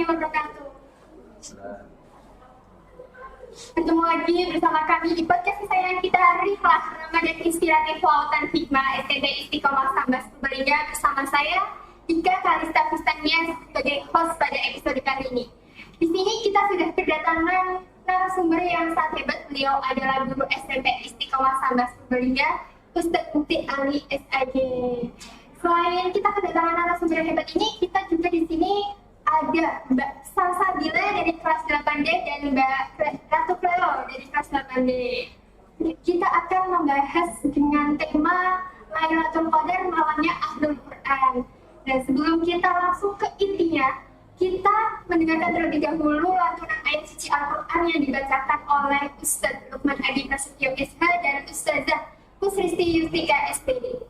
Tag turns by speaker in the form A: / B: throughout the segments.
A: wabarakatuh. Bertemu lagi bersama kami di podcast kesayangan kita, Riflah Ramadan Inspiratif Lautan Hikmah STB Istiqomah Sambas Purbalingga, bersama saya Ika Kalista Fustania sebagai host pada episode kali ini. Di sini kita sudah kedatangan narasumber yang sangat hebat. Beliau adalah guru SMP Istiqomah Sambas Purbalingga, Ustadz Mufti Ali SAG. Selain kita kedatangan narasumber yang hebat ini, kita juga di sini ada Mbak Salsabila dari kelas 8D dan Mbak Ratu Cleo dari kelas 8D. Kita akan membahas dengan tema Lailatul Qadar, malamnya Ahlul Quran. Dan sebelum kita langsung ke intinya, kita mendengarkan terlebih dahulu lantunan ayat suci Al-Quran yang dibacakan oleh Ustadz Lukman Adi Prasetyo SH dan Ustazah Kusristi Yustika SPD.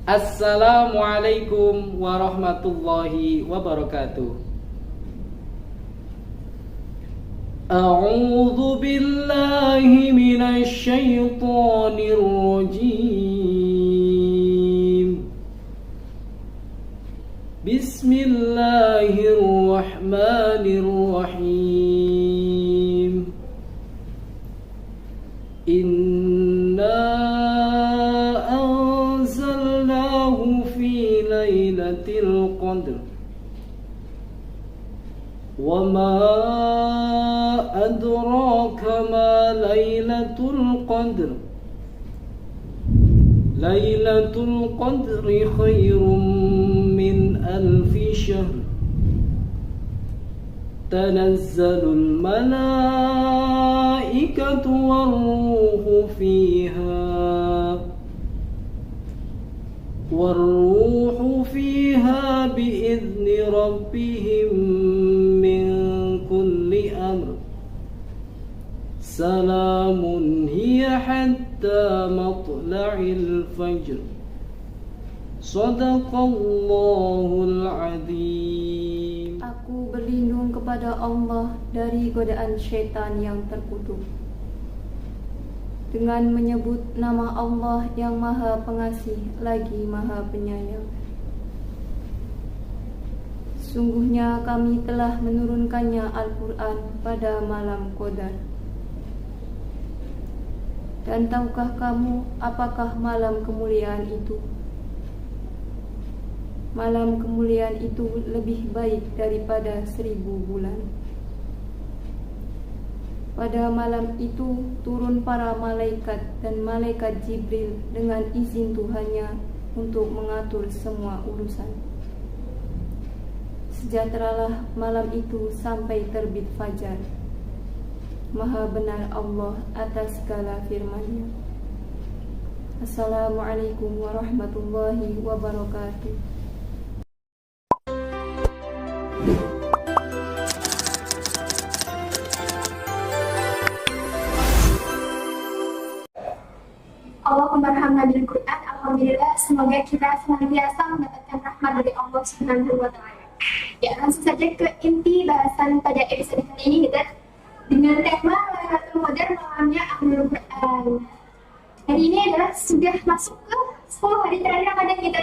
B: Assalamualaikum warahmatullahi wabarakatuh. A'udzu billahi minasy syaithanir rajim. Bismillahirrahmanirrahim. Lailatul Qadr wa ma adraka ma Lailatul Qadr. Lailatul Qadri khairum min alfi syahr. Tanazzalul malaikatu war-ruhu fiha bi'izni rabbihim min kulli amr. Salamun hiya hatta matla'il fajr. Shadaqallahul azim.
C: Aku berlindung kepada Allah dari godaan syaitan yang terkutuk, dengan menyebut nama Allah yang Maha Pengasih lagi Maha Penyayang. Sungguhnya kami telah menurunkannya Al-Quran pada malam Qadar. Dan tahukah kamu apakah malam kemuliaan itu? Malam kemuliaan itu lebih baik daripada 1000 bulan. Pada malam itu turun para malaikat dan malaikat Jibril dengan izin Tuhannya untuk mengatur semua urusan. Sejahteralah malam itu sampai terbit fajar. Maha benar Allah atas segala firman-Nya. Assalamualaikum warahmatullahi wabarakatuh.
A: Allahumma arhamna bil Quran. Alhamdulillah, semoga kita senantiasa mendapatkan rahmat dari Allah Subhanahu wa Ta'ala. Ya, langsung saja ke inti bahasan pada episode kali ini, kita dengan tema Lailatul Qadar, malamnya Ahlul Quran. Hari ini adalah sudah masuk ke 10 hari terakhir Ramadan kita.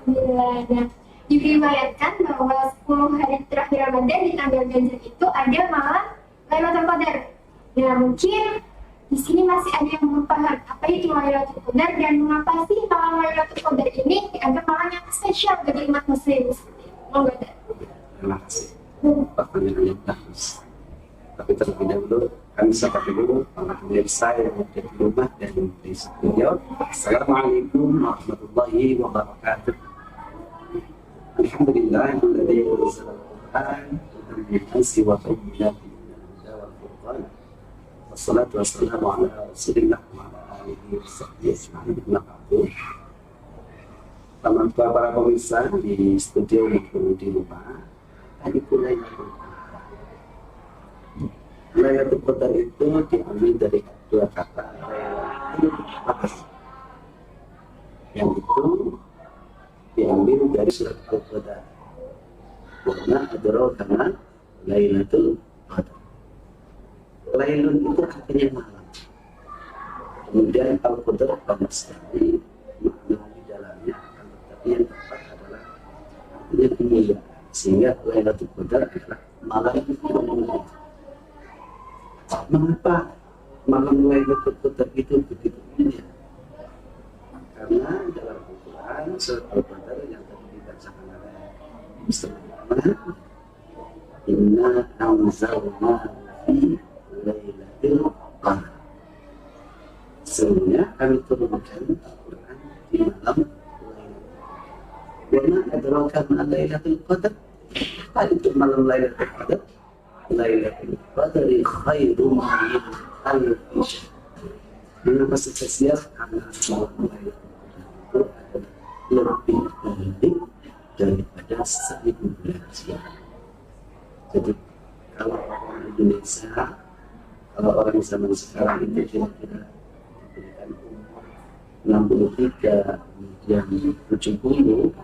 A: Alhamdulillah. Diriwayatkan bahwa 10 hari terakhir Ramadan di tanggal ganjil itu ada malam Lailatul Qadar. Ya, mungkin di sini masih ada yang belum paham apa itu Lailatul Qadar dan mengapa sih malam Lailatul Qadar ini dianggap malam yang spesial bagi umat muslim. Monggo.
D: Terima kasih. Pertanyaannya bagus. Tapi terlebih dahulu kami sapa dulu para pemirsa yang ada di rumah dan di studio. Assalamualaikum warahmatullahi wabarakatuh. Alhamdulillah alladzi anzala al-Qur'an bil-'azzi wa bayyinatin min-al-huda wal-furqan. Wassalatu wassalamu ala Rasulillah wa ala alihi wa sahbihi ajma'in. Selamat para pemirsa di studio maupun di rumah. Tadi pula Lailatul Qadar itu diambil dari dua kata Lailatul, yang itu diambil dari surat Al-Qadar. Karena adraka Lailatul Qadar. Lailun itu artinya malam. Kemudian Al-Qadar banyak sekali makna di dalamnya, akan tetapi yang tepat adalah artinya kemuliaan. Sehingga Lailatul Qadar adalah malam kemuliaan. Mengapa malam Lailatul Qadar itu begitu mulia? Karena dalam Al-Quran surat Al-Qadar yang tadi dibacakan oleh Ustaz Muhammad, Inna anzalna fi Lailatul Qadar. Sesungguhnya kami turunkan Al-Quran di malam Lailatul Qadar. Wa ma adraka ma Lailatul Qadar? Apa itu malam Lailatul Qadar? Lailatul Qadri khairum min alfi syahr. Mengapa spesial? Karena malam Lailatul Qadar itu lebih baik daripada 1000 bulan siang. Jadi kalau orang Indonesia, kalau orang zaman sekarang itu kira-kira diberikan umur 63, kemudian 70,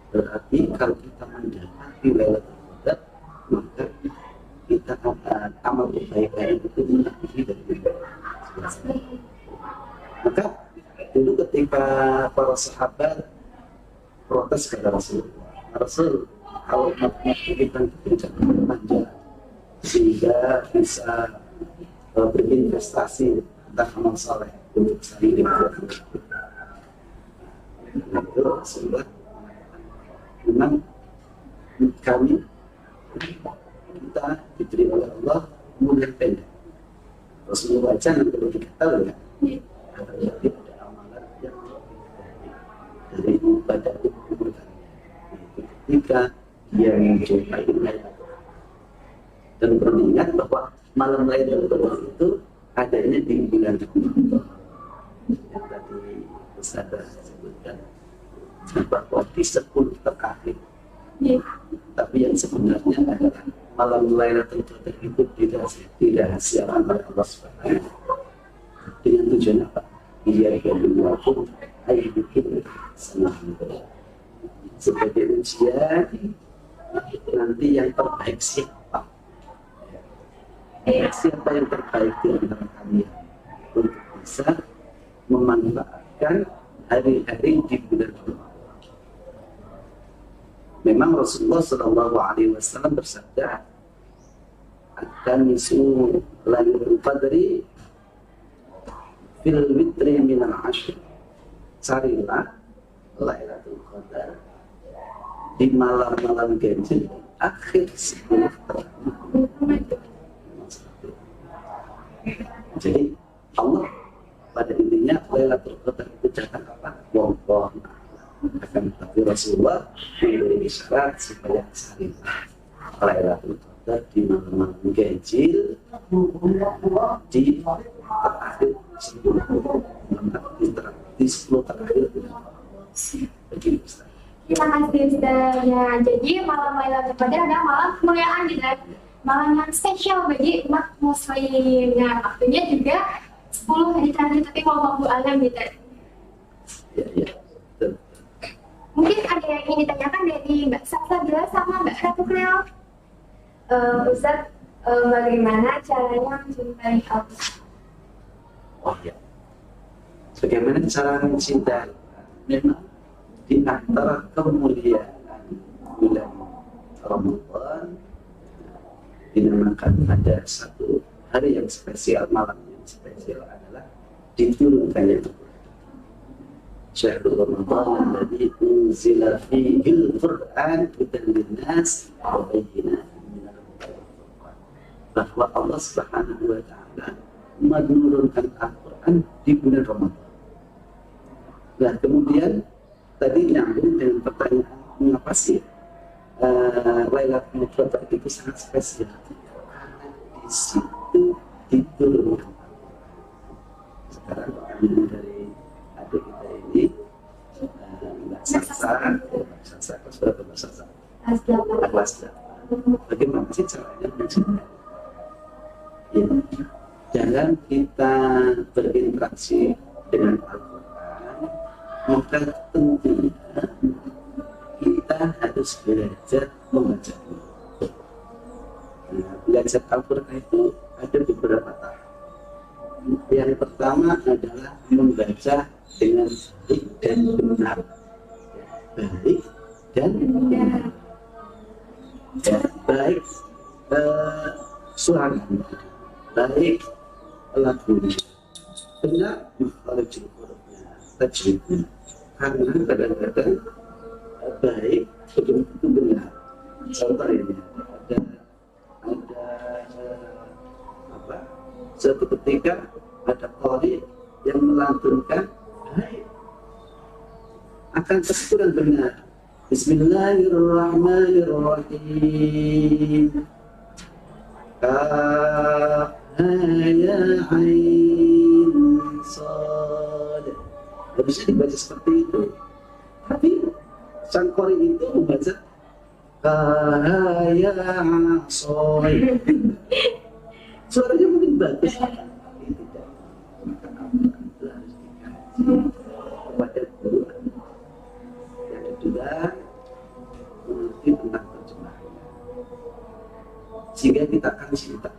D: berarti kalau kita mendapati Lailatul Qadar, maka kita akan amal kebaikan itu melebihi dari itu. Maka dulu ketika para sahabat protes kepada Rasulullah, Rasul kalau kita panjang sehingga bisa berinvestasi tentang amal saleh untuk sendiri. Itu Rasulullah memang kami kita diberi oleh Allah umur yang pendek. Rasulullah jangan perlu diketahui ya. Jadi ada amalan yang dari ibadah umur ketika dia menjumpai Lailatul Qadar. Dan perlu diingat bahwa malam Lailatul Qadar itu adanya di bulan Ramadan. Yang tadi Ustaz sebutkan bahwa di 10 terakhir. Tapi yang sebenarnya adalah malam Lailatul Qadar itu dirahasiakan oleh Allah Subhanahu dengan tujuan apa? Biar keluarga ayo bikin senang sebagai ujian nanti yang terbaik siapa? Siapa yang terbaik di antara kalian untuk bisa memanfaatkan hari-hari di bulan Ramadan. Memang Rasulullah SAW bersabda, akan isu Lailatul Qadri fil witri minal ashr. Carilah Lailatul Qadar di malam-malam ganjil akhir 10 terakhir. Jadi Allah pada intinya Lailatul Qadar itu jangan apa? Wallah. Akan tetapi Rasulullah memberi isyarat supaya carilah Lailatul Qadar di malam-malam ganjil di terakhir 10 terakhir. Begini Ustaz.
A: Terima kasih Ustaz. Ya, jadi malam Lailatul Qadar adalah malam kemuliaan dan malam yang spesial bagi umat muslim. Nah, waktunya juga 10 hari terakhir, tapi wallahu alam gitu.
D: Ya.
A: Mungkin ada yang ingin ditanyakan dari Mbak Salsabila sama Mbak Ratu Cleo.
E: Ustaz, bagaimana caranya mencintai Allah?
D: Oh ya. Bagaimana cara mencintai? Memang di antara kemuliaan bulan Ramadan dinamakan ada satu hari yang spesial, malam yang spesial adalah diturunkannya Al-Quran. Syahrul Ramadan alladzi unzila fihil Qur'an hudan linnas wa bayyinatin minal huda wal furqan. Bahwa Allah Subhanahu wa taala menurunkan Al-Quran di bulan Ramadan. Nah, kemudian tadi nyambung dengan pertanyaan mengapa sih Lailatul Qadar itu sangat spesial? Karena di situ diturunkan Al-Quran. Sekarang pertanyaan dari adik kita ini Mbak Salsa, kelas 8. Bagaimana sih caranya mencintai? Ya, dalam kita berinteraksi dengan Al-Quran, maka tentunya kita harus belajar membaca. Nah, belajar Al-Quran itu ada beberapa tahap. Yang pertama adalah membaca dengan baik dan benar. Baik dan benar. Ya, baik suaranya, baik lagunya, benar makhrajul hurufnya, tajwidnya. Karena kadang-kadang baik belum tentu benar. Contoh ini ada apa? Suatu ketika ada qari yang melantunkan baik akan terkurang benar. Bismillahirrahmanirrahim. Kaf ya ain sad. Harusnya dibaca seperti itu. Tapi sang qari itu membaca kaf ya sad. Suaranya mungkin bagus. Tapi tidak. Maka apa itu harus dikaji kepada guru. Yang kedua, mengerti tentang terjemahannya, sehingga kita akan cinta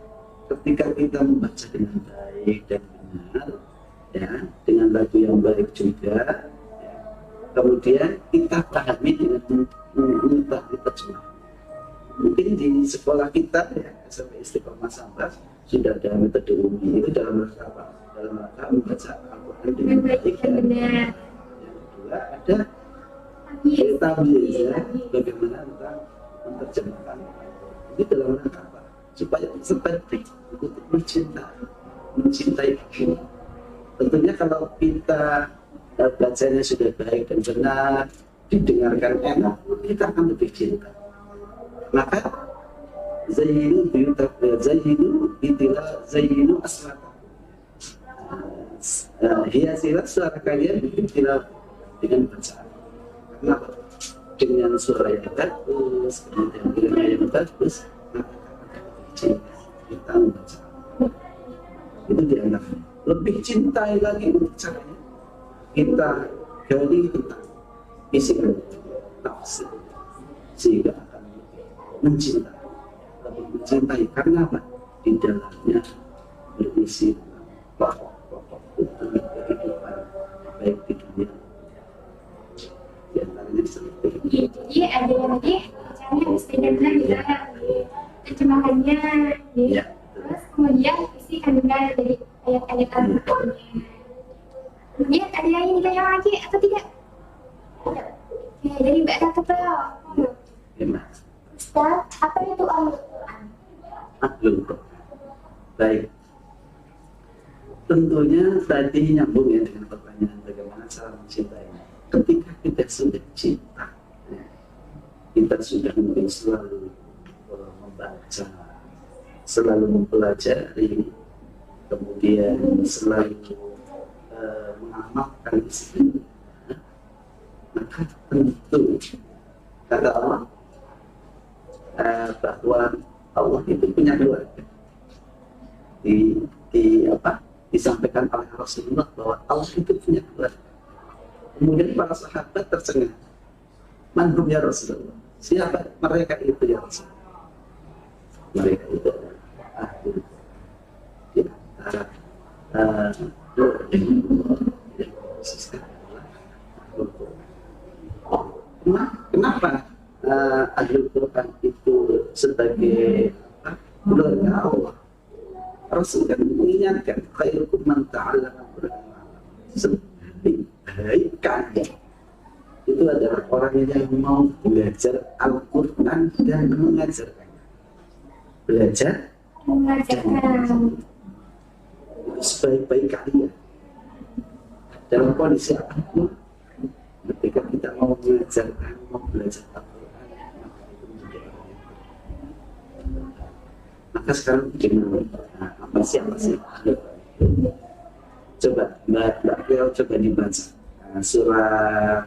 D: ketika kita membaca dengan baik dan benar, ya, dengan lagu yang baik juga, ya. Kemudian kita pahami dengan mengetahui terjemahan. Mungkin di sekolah kita, ya, SMP Istiqomah Sambas sudah ada metode umi itu dalam rangka apa? Dalam rangka membaca Al-Quran dengan baik dan benar. Yang kedua ada tabiz, ya, bagaimana tentang menerjemahkan ini dalam rangka apa? Supaya seperti untuk mencintai Allah. Tentunya kalau kita bacanya sudah baik dan benar, didengarkan enak, kita akan lebih cinta. Maka zayyinu aswata. Hiasilah suara kalian dengan bacaan. Kenapa? Dengan suara yang bagus, kemudian dengan yang bagus, maka kita membaca. Itu dianggap lebih cintai lagi untuk caranya. Kita gali tentang isi tafsir, sehingga akan lebih mencintai. Karena apa? Di dalamnya berisi pokok-pokok untuk kehidupan baik di dunia. Di antaranya seperti itu.
A: Jadi ada yang lagi caranya mesti benar juga terjemahannya.
D: Ya.
A: Terus kemudian isi kandungan dari ayat-ayat Al-Qur'annya. Kemudian ada yang ini yang lagi atau tidak? Ada. Ya, jadi Mbak Raka Tepel.
D: Gimana?
A: Ustaz, apa itu Al-Qur'an?
D: Ahlul Quran. Baik. Tentunya tadi nyambung ya dengan pertanyaan bagaimana cara mencintainya. Ketika kita sudah cinta, ya, kita sudah mungkin selalu membaca, selalu mempelajari, kemudian selalu mengamalkan isi, maka tentu kata Allah bahwa Allah itu punya keluarga. Disampaikan oleh Rasulullah bahwa Allah itu punya keluarga. Kemudian para sahabat tercengang. Man hum ya Rasulullah? Siapa mereka itu ya Rasulullah? Mereka itu adalah ahlul di antara yang khususkan adalah ahlul Quran. Kenapa ahlul Quran itu sebagai keluarga Allah? Rasul kan mengingatkan khairukum man ta'allama Al-Quran. Sebaik-baiknya itu adalah orang yang mau belajar Al-Quran dan mengajarkannya. Belajar
A: Mengajarkan.
D: itu sebaik-baik kalian. Dalam kondisi apapun, ketika kita mau mengajarkan, mau belajar Al-Quran, maka itu menjadi orang yang berbaik. Maka sekarang bagaimana? Apa sih? Coba Mbak Cleo coba dibaca surah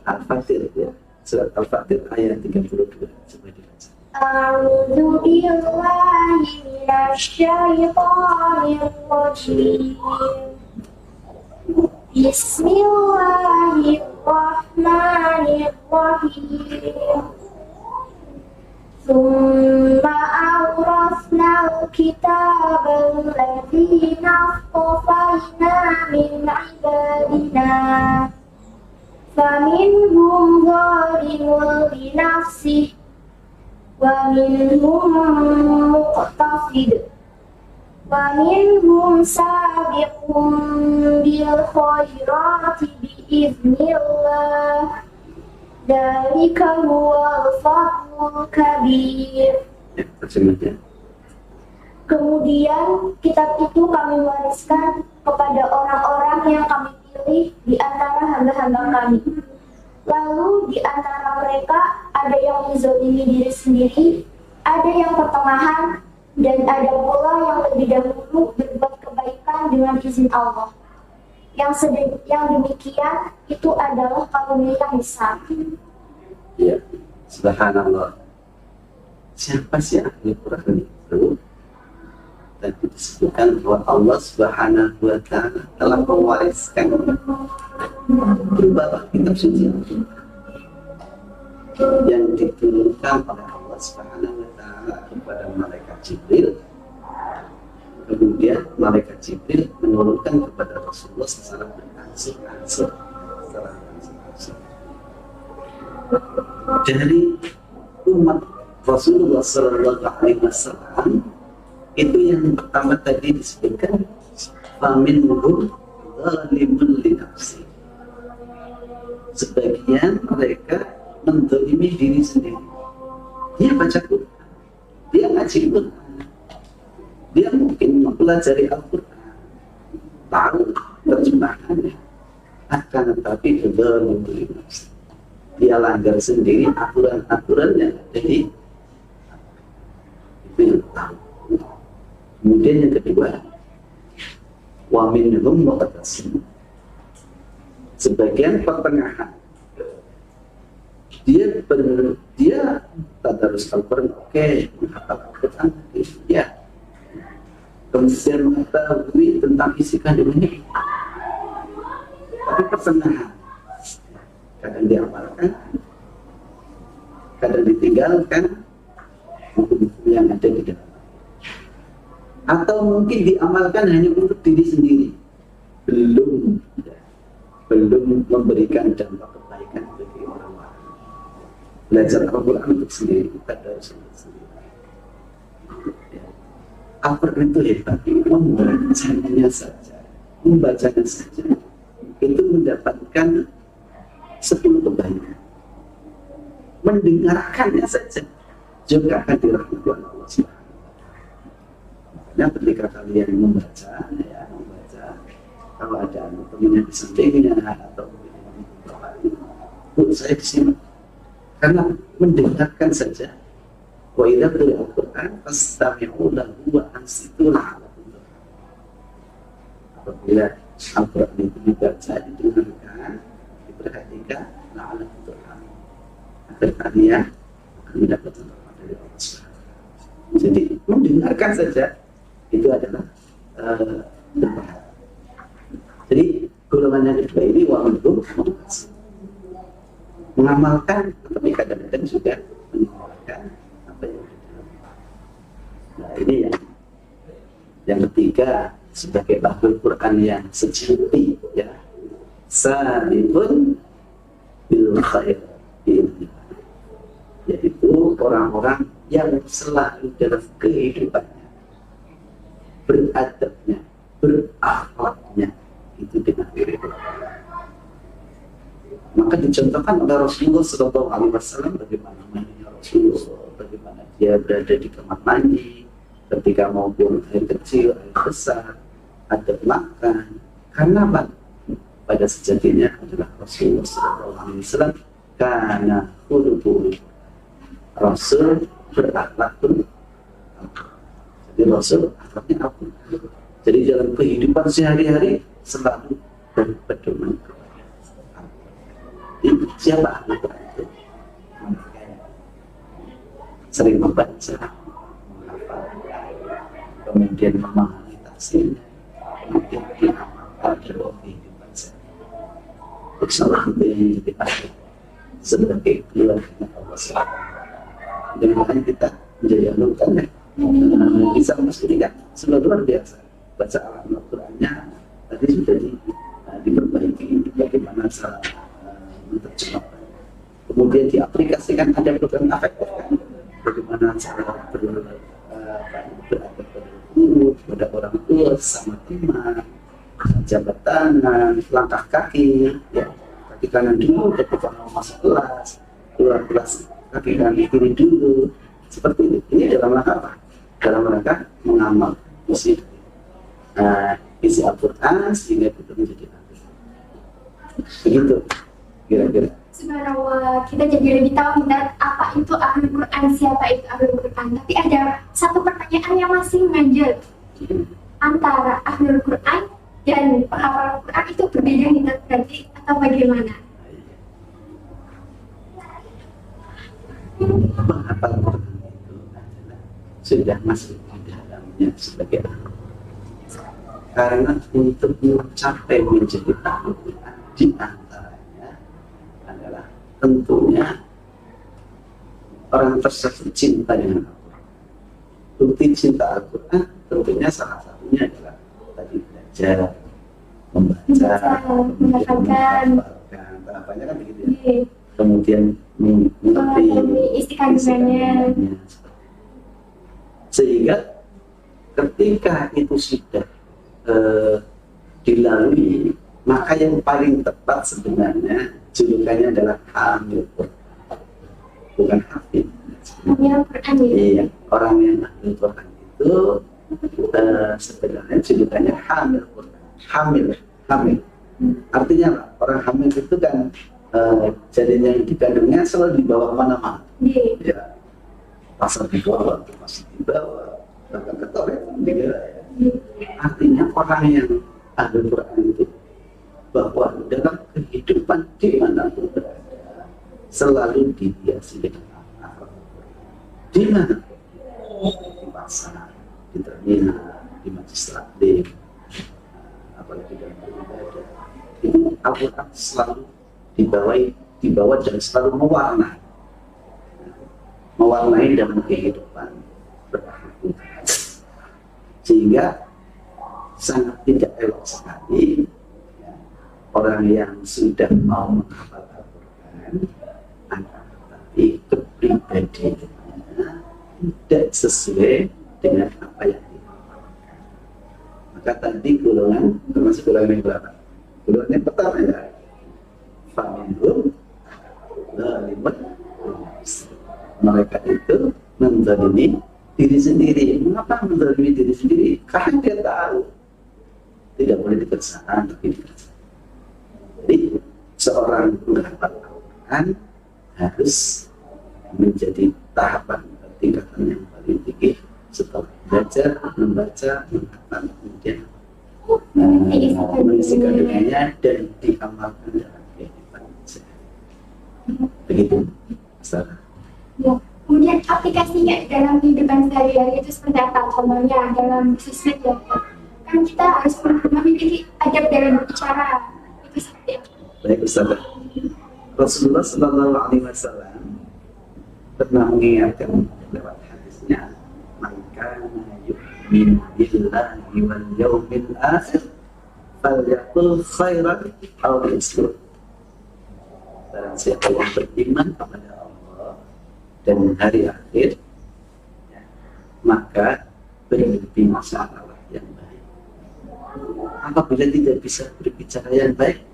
D: Al-Fatir, ya. Surat Al-Fatir ayat 32. Coba dibaca.
E: A'udzu billahi minasyaitonir rajim. Bismillahirrahmanirrahim. ثم أورثنا الكتاب الذين اصطفينا من عبادنا فمنهم ظالم لنفسه ومنهم مقتصد ومنهم سابق بالخيرات بإذن الله ذلك هو الفضل الكبير. Kemudian kitab itu kami wariskan kepada orang-orang yang kami pilih di antara hamba-hamba kami. Lalu di antara mereka ada yang menzalimi diri sendiri, ada yang pertengahan, dan ada pula yang lebih dahulu berbuat kebaikan dengan izin Allah. Yang demikian itu adalah karunia yang besar.
D: Ya, subhanallah. Siapa sih ahli Quran itu? Tadi disebutkan bahwa Allah Subhanahu wa Ta'ala telah mewariskan beberapa kitab suci yang diturunkan oleh Allah Subhanahu wa Ta'ala kepada malaikat Jibril. Kemudian malaikat Jibril menurunkan kepada Rasulullah secara berangsur-angsur. Dari umat Rasulullah SAW itu yang pertama tadi disebutkan faminhum zalimun li nafsi. Sebagian mereka menzalimi diri sendiri. Dia baca Quran, dia ngaji Quran, dia mungkin mempelajari Al-Quran, tahu terjemahannya, akan tetapi zalimun li nafsi. Dia langgar sendiri aturan-aturan yang ada di itu yang tahu. Kemudian yang kedua, wa minhum muqtasid. Sebagian pertengahan. Dia tadarus Al-Quran, oke, menghafal Al-Quran, ya. Kemudian mengetahui tentang isi kandungannya. Tapi pertengahan. Kadang diamalkan, kadang ditinggalkan hukum-hukum yang ada di dalam. Atau mungkin diamalkan hanya untuk diri sendiri, belum memberikan dampak kebaikan bagi orang lain. Belajar Al-Quran untuk sendiri, pada sendiri. Al-Quran itu hebat, membacanya saja itu mendapatkan 10 kebaikan. Mendengarkannya saja juga akan dirahmati oleh Allah SWT. Makanya ketika kalian membaca, kalau ada temannya di sampingnya atau saya disimak, karena mendengarkan saja. Wa idza quri'a al-Qur'an fastami'u lahu wa ansitu la'allakum turhamun. Apabila Al-Quran itu dibaca, didengarkan, diperhatikan, la'allakum turhamun, agar kalian akan mendapatkan rahmat dari Allah SWT. Jadi mendengarkan saja itu adalah berpahala. Jadi golongan yang kedua ini wa minhum muqtasid, mengamalkan, tapi kadang-kadang juga meninggalkan apa yang ada. Nah ini yang ketiga, sebagai ahlul Quran yang sejati, ya, sabiqun bil khair, yaitu orang-orang yang selalu dalam kehidupannya, beradabnya, berakhlaknya itu dengan diri. Maka dicontohkan oleh Rasulullah SAW bagaimana mandinya Rasulullah, bagaimana dia berada di kamar mandi ketika mau buang air kecil, air besar, adab makan. Karena apa? Pada sejatinya adalah Rasulullah SAW karena khuluqul Rasul berakhlak pun. Jadi Rasul akhlaknya apa? Jadi dalam kehidupan sehari-hari selalu berpedoman kepada Allah. Siapa ahli Quran itu? Sering membaca, kemudian memahami tafsirnya, kemudian diamalkan dalam kehidupan sehari-hari. Insyaallah itu yang menjadi akhir sebagai keluarga Allah SWT. Mudah-mudahan kita menjadi anugerah ya. Bisa memastikan sudah luar biasa baca Al-Qurannya tadi sudah diperbaiki bagaimana cara menerjemahkan. Kemudian diaplikasikan ada program efektif kan, bagaimana cara beradab pada guru, pada orang tua, sama teman, jabat tangan, langkah kaki, ya kaki kanan dulu ketika mau masuk kelas, keluar kelas kaki kanan kiri dulu, seperti ini. Ini dalam rangka apa? Dalam rangka mengamal isi Al-Quran sehingga kita menjadi nabi. Begitu kira-kira.
A: Subhanallah, kita jadi lebih tahu Ustaz, apa itu Ahlul Quran, siapa itu Ahlul Quran. Tapi ada satu pertanyaan yang masih mengganjal. Antara Ahlul Quran dan penghafal Quran itu berbeda Ustaz berarti atau bagaimana?
D: Penghafal Quran itu adalah sudah masuk di dalamnya sebagai ahlul. Karena untuk mencapai menjadi ahlul Quran di antaranya adalah tentunya orang tersebut cinta dengan Al-Quran. Bukti cinta Al-Quran tentunya salah satunya adalah tadi belajar, membaca, menghafalkan, tahapannya kan begitu ya. Kemudian mengerti
A: isi kandungannya.
D: Sehingga ketika itu sudah dilalui, maka yang paling tepat sebenarnya julukannya adalah hamil Quran, bukan hafid.
A: Hamil Quran ya?
D: Iya, orang yang hamil Quran itu sebenarnya julukannya hamil Quran. Hamil. Artinya apa? Orang hamil itu kan jadinya dikandungnya selalu dibawa kemana-mana. Ya, pasar dibawa, masih dibawa, bahkan ke toilet juga. Artinya orang yang ahli Quran itu bahwa dalam kehidupan dimanapun berada selalu dihiasi dengan Al-Quran. Di mana? Di pasar, di terminal, di majelis taklim, apalagi dalam ibadah. Itu Al-Quran selalu dibawa dan selalu mewarnai dalam kehidupan berakhlak. Sehingga sangat tidak elok sekali ya, orang yang sudah mau menghafal Al-Quran akan tetapi kepribadiannya tidak sesuai dengan apa yang dihafalkan. Maka tadi golongan termasuk golongan yang berapa? Golongan yang pertama ya, faminhum zalimun, mereka itu menzalimi diri sendiri. Mengapa menzalimi diri sendiri? Karena dia tahu tidak boleh dikerjakan, tapi dikerjakan. Jadi seorang penghafal Al-Quran harus menjadi tahapan tingkatan yang paling tinggi setelah belajar, membaca, menghafal, kemudian mengisi kandungannya dan diamalkan dalam kehidupan sehari-hari. Begitu, Ustaz.
A: Ya. Kemudian aplikasinya dalam kehidupan sehari-hari itu seperti apa? Contohnya dalam sosmed ya, kan kita harus memiliki adab dalam berbicara. Itu seperti apa?
D: Baik Ustaz. Rasulullah Sallallahu Alaihi Wasallam pernah mengingatkan lewat hadisnya, "Man yu'minu billahi wal yawmil akhir, falyaqul khairan aw liyasmut." Barang siapa yang beriman kepada Allah dan hari akhir, ya, maka bermimpi masalah yang baik. Apabila tidak bisa berbicara yang baik,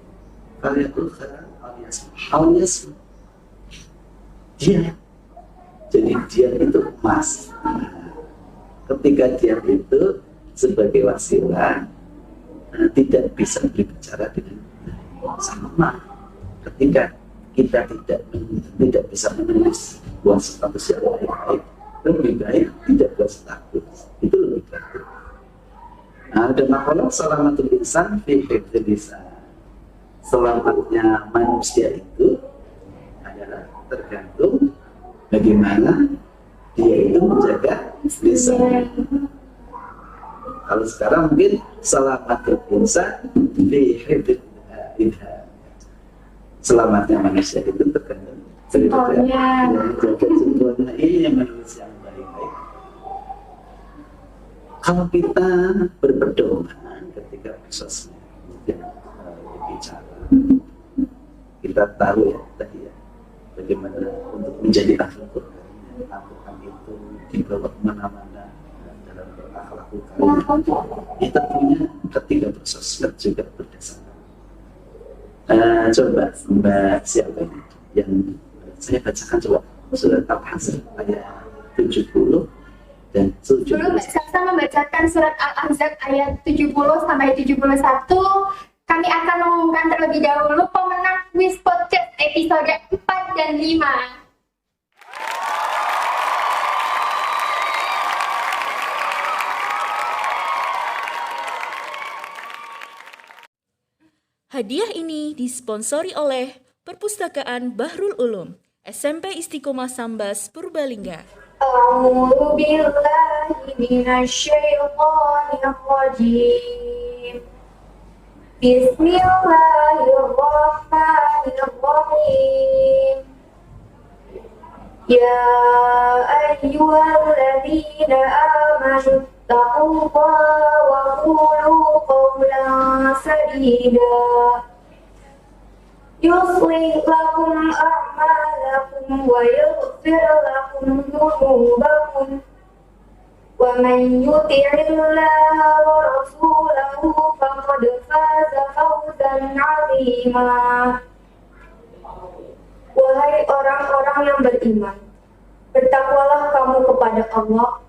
D: falyaqul khairan aw liyasmut. Jadi diam itu emas. Ketika diam itu sebagai wasilah tidak bisa berbicara dengan sama. Ketika kita tidak bisa menulis buat status yang baik, lebih baik tidak buat status. Itu lebih baik. Nah, ada makalah salamatul insan fi hifdzil lisan. Selamatnya manusia itu adalah tergantung bagaimana dia itu menjaga lisan. Kalau sekarang mungkin salamatul insan fi hifdzil lisan. Selamatnya manusia itu tergantung
A: Simpelnya.
D: Jaga simpelnya ini yang menulis yang baik-baik. Kalau kita berpedoman ketika prosesnya berbicara, kita tahu ya tadi ya bagaimana untuk menjadi ahli Quran. Al-Quran itu dibawa kemana-mana dalam berakhlakul karim. Ya tentunya ketika prosesnya juga berdasarkan. Coba Mbak siapa ini yang saya bacakan coba surat Al-Ahzab ayat 70 dan 71.
A: Dulu Mbak Salsa membacakan surat Al-Ahzab ayat 70 sampai 71. Kami akan mengumumkan terlebih dahulu pemenang quiz podcast episode 4 dan 5.
F: Hadiah ini disponsori oleh Perpustakaan Bahrul Ulum, SMP Istiqomah Sambas, Purbalingga.
E: A'udzu billahi minasyaitonir rajim. Bismillahirrahmanirrahim. Ya ayyuhalladzina amanu taqullaha wa qulu qawlan sadida. Yuslih lakum a'malakum wa yaghfir lakum dhunubakum. Wa man yuti'illaha wa rasulahu faqad faza fawzan 'azima. Wahai orang-orang yang beriman, bertakwalah kamu kepada Allah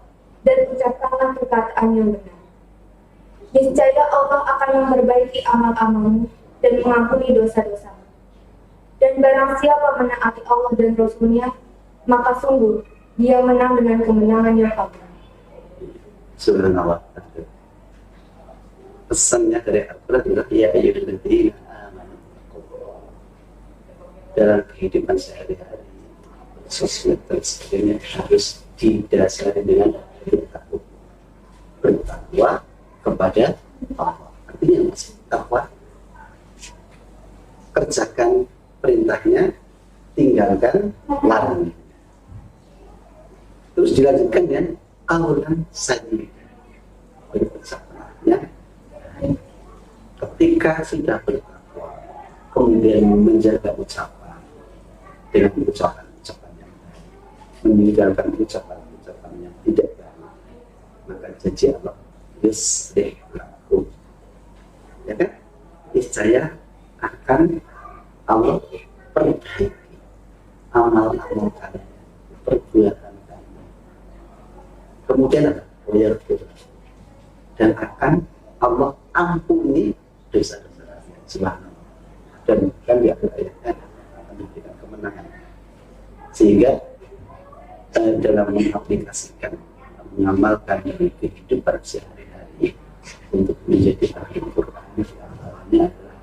E: dan ucapkanlah perkataan yang benar. Niscaya Allah akan memperbaiki amal-amalmu dan mengampuni dosa-dosamu. Dan barang siapa menaati Allah dan Rasul-Nya, maka sungguh dia menang dengan kemenangan yang agung.
D: Subhanallah. Pesannya dari Al-Quran adalah ya ayyuhalladzina amanu taqullaha. Dalam kehidupan sehari-hari, sosial dan sebagainya harus didasari dengan bertakwa kepada Allah. Artinya masih takwa, kerjakan perintahnya, tinggalkan larangannya. Terus dilanjutkan dengan qaulan sadida, berucapnya ketika sudah bertakwa, kemudian menjaga ucapan dengan ucapan-ucapan yang baik, meninggalkan ucapan-ucapan yang tidak baik, maka janji Allah yuslih lakum, ya kan? Niscaya akan Allah perbaiki amal-amal kalian, perbuatan kalian. Kemudian apa? Dan akan Allah ampuni dosa-dosa kalian. Subhanallah. Dan kan di akhir ayatnya akan memberikan kemenangan. Sehingga dalam mengaplikasikan, mengamalkan dari kehidupan sehari-hari untuk menjadi ahli Quran, awalnya adalah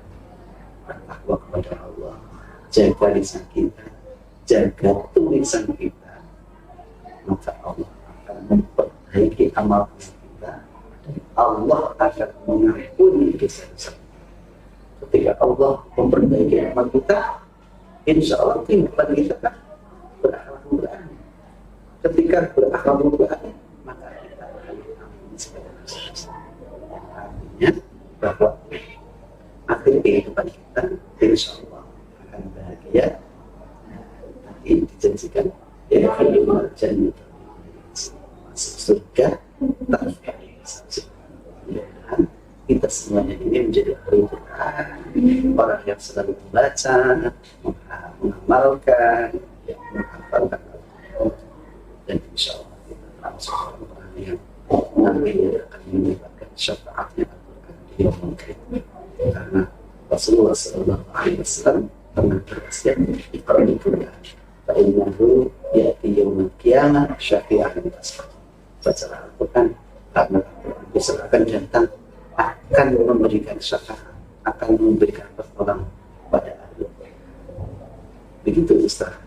D: bertakwa kepada Allah, jaga lisan kita, jaga tulisan kita, maka Allah akan memperbaiki amal kita dan Allah akan mengampuni dosa-dosa. Ketika Allah memperbaiki amal kita, insya Allah kehidupan kita kan berakhlak mulia. Ketika berakhlak mulia, maka kita akan diampuni segala dosa-dosa. Artinya bahwa akhir kehidupan kita insya Allah akan bahagia. Nanti dijanjikan ya kehidupan jannah, masuk surga tanpa hisab. Mudah-mudahan kita semuanya ini menjadi ahli Quran, orang yang selalu membaca, mengamalkan, menghafalkan Al-Quran, dan insya Allah kita langsung orang yang nantinya akan mendapatkan syafaatnya Al-Quran di yaumul qiyamah. Karena Rasulullah SAW pernah berwasiat Iqra'ul Quran fa innahu ya'ti yaumil qiyamah syafi'an tasbih. Bacalah Al-Quran karena Al-Quran besok akan datang, akan memberikan syafaat, akan memberikan pertolongan pada ahli. Begitu Ustaz.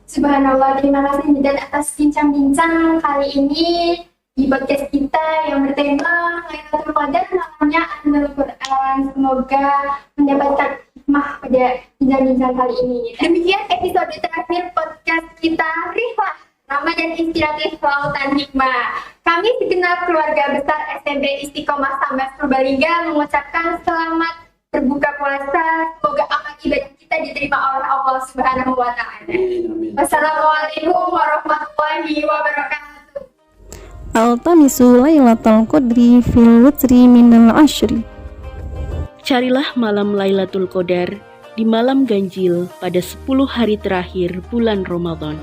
A: Subhanallah, terima kasih dan atas bincang-bincang kali ini di podcast kita yang bertema Lailatul Qadar, namanya Al-Quran. Semoga mendapatkan hikmah hikmah pada bincang-bincang kali ini. Demikian episode terakhir podcast kita Rihlah Ramadan Inspiratif Lautan Hikmah. Kami segenap keluarga besar SMP Istiqomah Sambas Purbalingga mengucapkan selamat berbuka puasa. Semoga amal ibadah kita diterima oleh Allah Subhanahu wa Ta'ala. Wassalamualaikum warahmatullahi wabarakatuh.
G: Altamisu Lailatul Qadri fil witri minal ashri.
F: Carilah malam Lailatul Qadar di malam ganjil pada 10 hari terakhir bulan Ramadan.